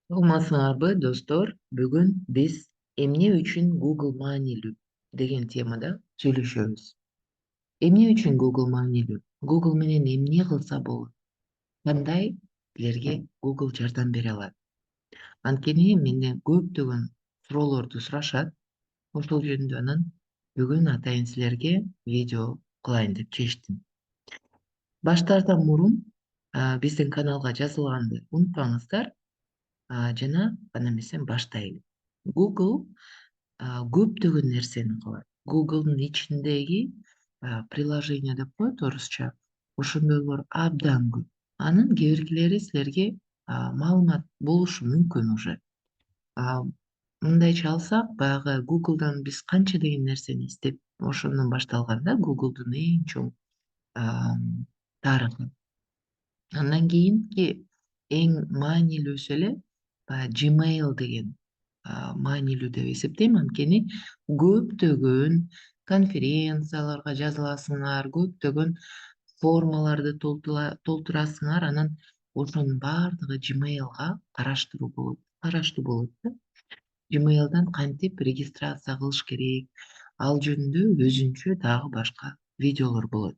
Саламатсыңарбы, достор? Бүгүн биз эмне үчүн Google маанилүү деген темада сүйлөшөбүз. Эмне үчүн Google маанилүү? Google менен эмне кылса болот? Кандай силерге Google жардам бере алат? Анткени менден көптөгөн суроолорду сурашат. Ошол жөнүндө анан бүгүн атайын силерге видео кылайын деп чечтим. Баштаардан мурун биздин каналга жазылганды унутпаңыздар. Жана кана эмесе баштайлы. Google көптөгөн нерсени кылат. Google'дун ичиндеги приложение деп коет орусча. Ошондойлор абдан көп. Анын кээ биркилери силерге маалымат болушу мүмкүн уже. Мындайча алсак, баягы Google'дан биз канча деген нерсени издеп, ошондон башталган да Google'дун эң чоң тарыхы. Андан кийинки эң маанилүүсү эле Gmail деген маанилүү деп эсептейм. Анткени көптөгөн конференцияларга жазыласыңар, көптөгөн формаларды толтурасыңар, анан ошонун баардыгы Gmail'га караштуу болот да. Gmail'дан кантип регистрация кылыш керек, ал жөнүндө өзүнчө дагы башка видеолор болот.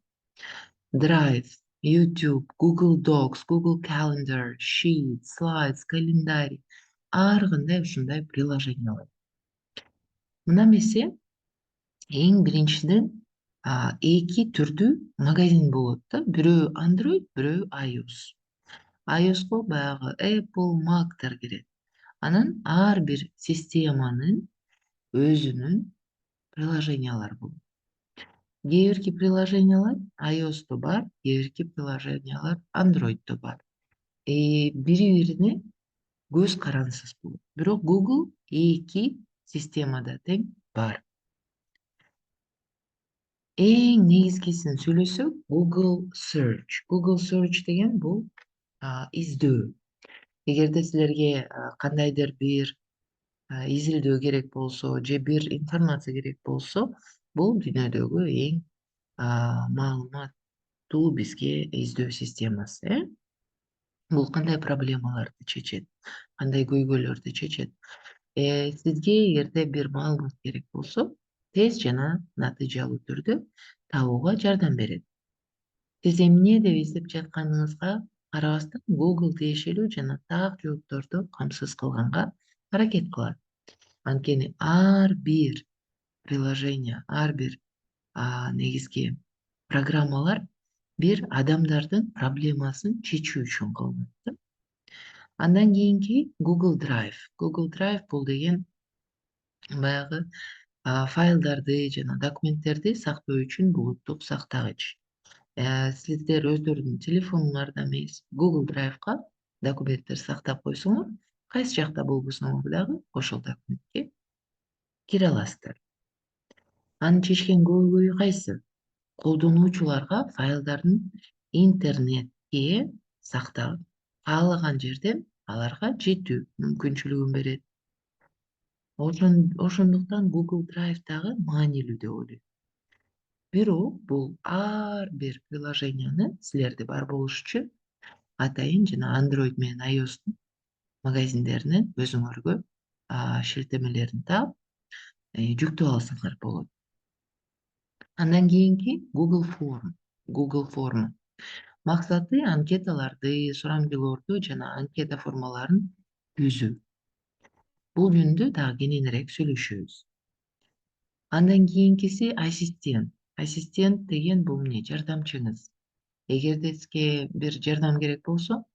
Drive, YouTube, Google Docs, Google Calendar, Sheets, Slides, календарь, ар кандай ушундай приложениялар. Мына эмесе эң биринчиден эки түрдүү магазин болот да. Бирөө Android, бирөө iOS. iOS'ко баягы Apple, Mac'тар кирет. Анан ар бир системанын өзүнүн приложениялары болот. Кээ бирки приложениялар iOS'то бар, кээ бирки приложениялар Android'то бар. Бири-бирине көз карансыз болот. Бирок Google эки системада тең бар. Эң негизгисин сүйлөсөк, Google Search. Google Search деген бул издөө. Эгерде силерге кандайдыр бир изилдөө керек болсо же бир информация керек болсо, бул дүйнөдөгү эң маалыматтуу бизге издөө системасы. Бул кандай проблемаларды чечет, кандай көйгөйлөрдү чечет. Сизге эгерде бир маалымат керек болсо, тез жана натыйжалуу түрдө табууга жардам берет. Сиз эмне деп издеп жатканыңызга карабастан Google тиешелүү жана так жоопторду камсыз кылганга аракет кылат. Анткени ар бир приложение, ар бир негизги программалар бир адамдардын проблемасын чечүү үчүн кылынат. Андан кийинки Google Drive. Google Drive бул деген баягы файлдарды жана документтерди сактоо үчүн булуттук сактагыч. Сиздер өздөрүнүн телефонуңарда эмес, Google Drive'га документтер сактап койсоңор, кайсы жакта болбосоңор дагы ошол документке кире аласыздар. Анын чечкен көйгөйү кайсы? Колдонуучуларга файлдардын интернетке сактап, каалаган жерден аларга жетүү мүмкүнчүлүгүн берет. Ошондуктан Google Drive дагы маанилүү деп ойлойм. Бирок бул ар бир приложенияны силерде бар болуш үчүн атайын жана Android менен iOS'тун магазиндеринен өзүңөргө шилтемелерин таап, жүктөп алсаңар болот. Андан кийинки Google Form. Максаты анкеталарды, сурамжылоорду жана анкета формаларын түзүү. Бул жөнүндө дагы кененирээк сүйлөшөбүз. Андан кийинкиси ассистент. Ассистент деген бул эмне? Жардамчыңыз. Эгерде сизге бир жардам керек болсо,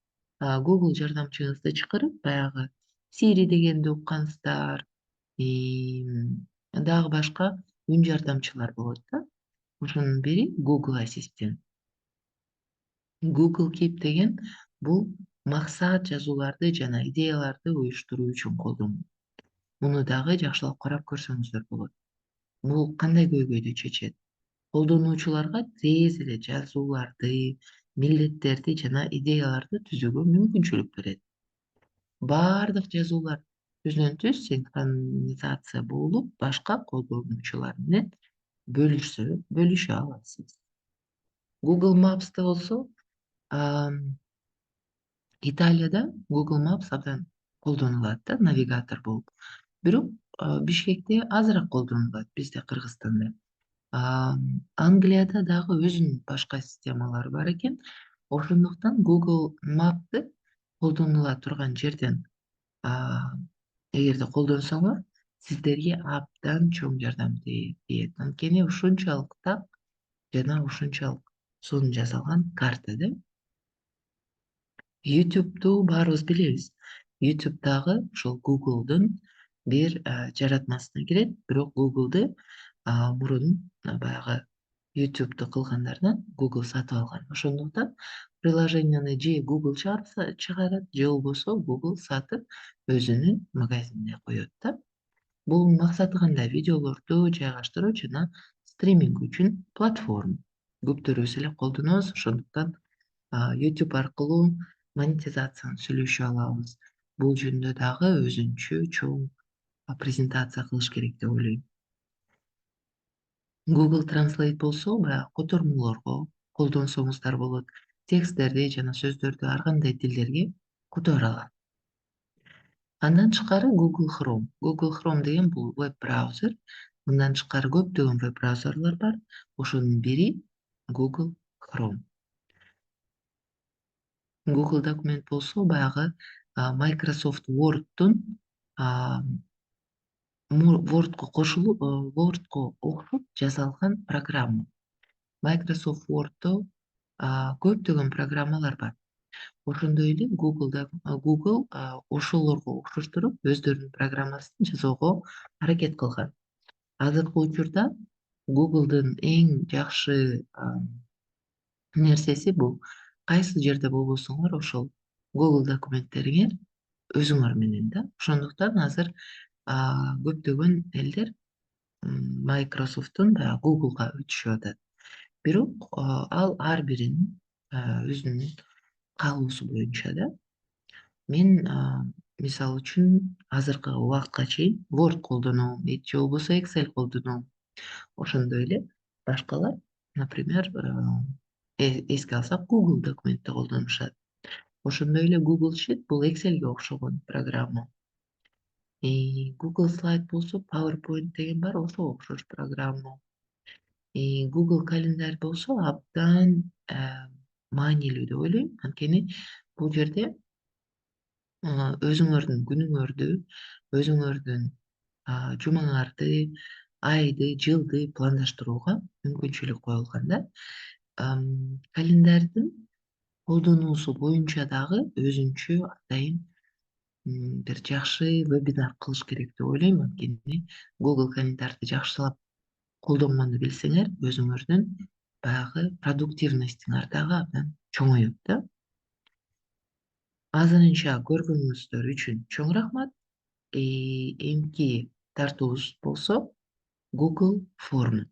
Google жардамчыңызды чакырып, баягы Siri дегенди уккансыздар, дагы башка үн жардамчылар болот да. Ошонун бири Google Ассистент. Google Keep деген бул максат жазууларды жана идеяларды уюштуруу үчүн колдонулат. Муну дагы жакшылап карап көрсөңүздөр болот. Бул кандай көйгөйдү чечет? Колдонуучуларга тез эле жазууларды, милдеттерди жана идеяларды түзүүгө мүмкүнчүлүк берет. Бардык жазуулар түздөн түз синхронизация болуп, башка колдонуучулар менен бөлүшө аласыз. Google Maps'та болсо, Италияда Google Maps абдан колдонулат да, навигатор болуп. Бирок Бишкекте азыраак колдонулат, бизде Кыргызстанда. Англияда дагы өзүнүн башка системалары бар экен. Ошондуктан Google Map'ты колдонула турган жерден эгерде колдонсоңор, сиздерге абдан чоң жардам тийет. Анткени ушунчалык так жана ушунчалык сонун жасалган карта да. YouTube'ду баарыбыз билебиз. YouTube дагы ошол Google'дун бир жаратмасына кирет, бирок Google'ды мурун баягы YouTube'ду кылгандардан Google сатып алган. Ошондуктан приложенияны же Google чыгарат, же болбосо Google сатып өзүнүн магазинине коет да. Бул максаты кандай? Видеолорду жайгаштыруу жана стриминг үчүн платформа. Көптөрүбүз эле колдонобуз, ошондуктан YouTube аркылуу монетизацияны сүйлөшүп алабыз. Бул жөнүндө дагы өзүнчө чоң презентация кылыш керек деп ойлойм. Google Translate болсо баягы котормолорго колдонсоңуздар болот. Тексттерди жана сөздөрдү ар кандай тилдерге которо алат. Андан тышкары Google Chrome. Google Chrome деген бул веб-браузер. Мындан тышкары көптөгөн веб-браузерлер бар. Ошонун бири Google Chrome. Google Document болсо баягы Microsoft Word'тун Word'ко окшоп жасалган программа. Microsoft Word'то көптөгөн программалар бар. Ошондой эле Google ошолорго окшоштуруп өздөрүнүн программасын жасоого аракет кылган. Азыркы учурда Google'дун эң жакшы нерсеси бул кайсы жерде болбосуңор ошол Google документтериңер өзүңөр менен да. Ошондуктан азыр көптөгөн элдер Microsoft'тун баягы Google'га өтүшүп атат. Бирок ал ар биринин өзүнүн каалоосу боюнча да. Мен мисалы үчүн азыркы убакытка чейин Word колдоном, же болбосо Excel колдоном. Ошондой эле башкалар, например, эске алсак Google документти колдонушат. Ошондой эле Google Sheet бул Excelге окшогон программа. Google Slide болсо PowerPoint деген бар, ошого окшош программа. Google календарь болсо абдан маанилүү деп ойлойм. Анткени бул жерде өзүңөрдүн күнүңөрдү, өзүңөрдүн жумаңарды, айды, жылды пландаштырууга мүмкүнчүлүк коюлган да. Календарьдын колдоnuусу боюнча дагы өзүнчө атайын бир жакшы вебинар кылыш керек деп ойлойм. Анткени Google календарьды жакшылап колдонгонду билсеңер, өзүңөрдүн баягы продуктивностьуңар дагы абдан чоңойот да. Азырынча көргөнүңүздөр үчүн чоң рахмат. Эмки тартуубуз болсо Google форма.